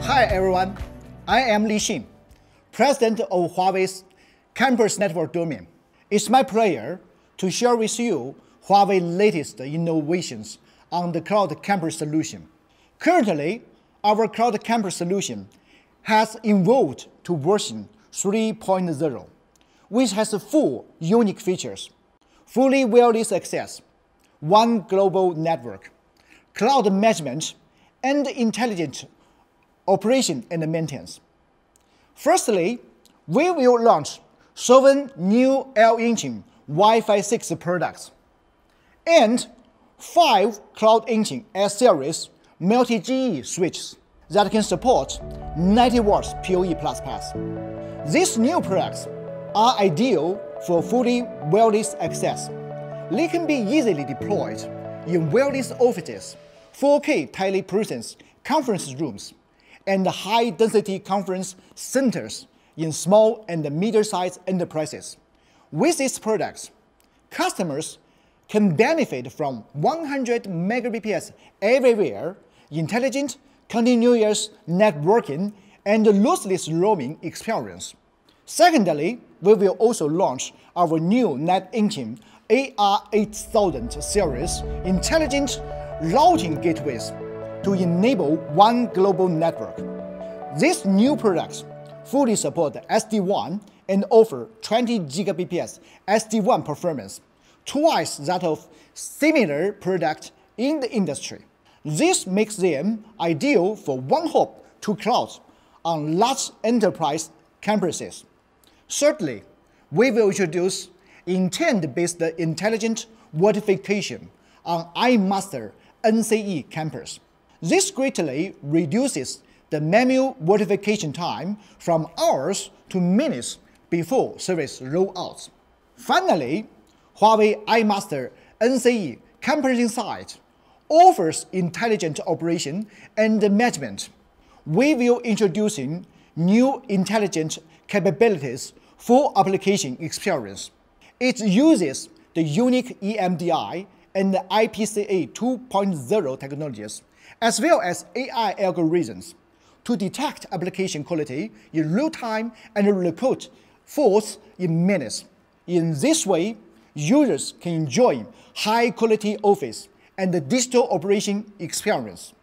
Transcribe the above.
Hi everyone, I am Xing, President of Huawei's Campus Network Domain. It's my pleasure to share with you Huawei's latest innovations on the Cloud Campus solution. Currently, our Cloud Campus solution has evolved to version 3.0, which has 4 unique features: fully wireless access, one global network, cloud management, and intelligent operation and maintenance. Firstly, we will launch 7 new L-engine Wi-Fi 6 products and 5 Cloud Engine S-Series multi-GE switches that can support 90 watts PoE++. These new products are ideal for fully wireless access. They can be easily deployed in wireless offices, 4K telepresence conference rooms, and high-density conference centers in small and medium-sized enterprises. With these products, customers can benefit from 100 Mbps everywhere, intelligent, continuous networking, and lossless roaming experience. Secondly, we will also launch our new Net Engine AR8000 series intelligent routing gateways to enable one global network. These new products fully support SD-WAN and offer 20 Gbps SD-WAN performance, twice that of similar products in the industry. This makes them ideal for one-hop to cloud on large enterprise campuses. Thirdly, we will introduce intent-based intelligent verification on iMaster NCE campus. This greatly reduces the manual verification time from hours to minutes before service rollouts. Finally, Huawei iMaster NCE campus site offers intelligent operation and management. We will introduce new intelligent capabilities for application experience. It uses the unique EMDI and IPCA 2.0 technologies, as well as AI algorithms, to detect application quality in real time and report faults in minutes. In this way, users can enjoy high-quality office and digital operation experience.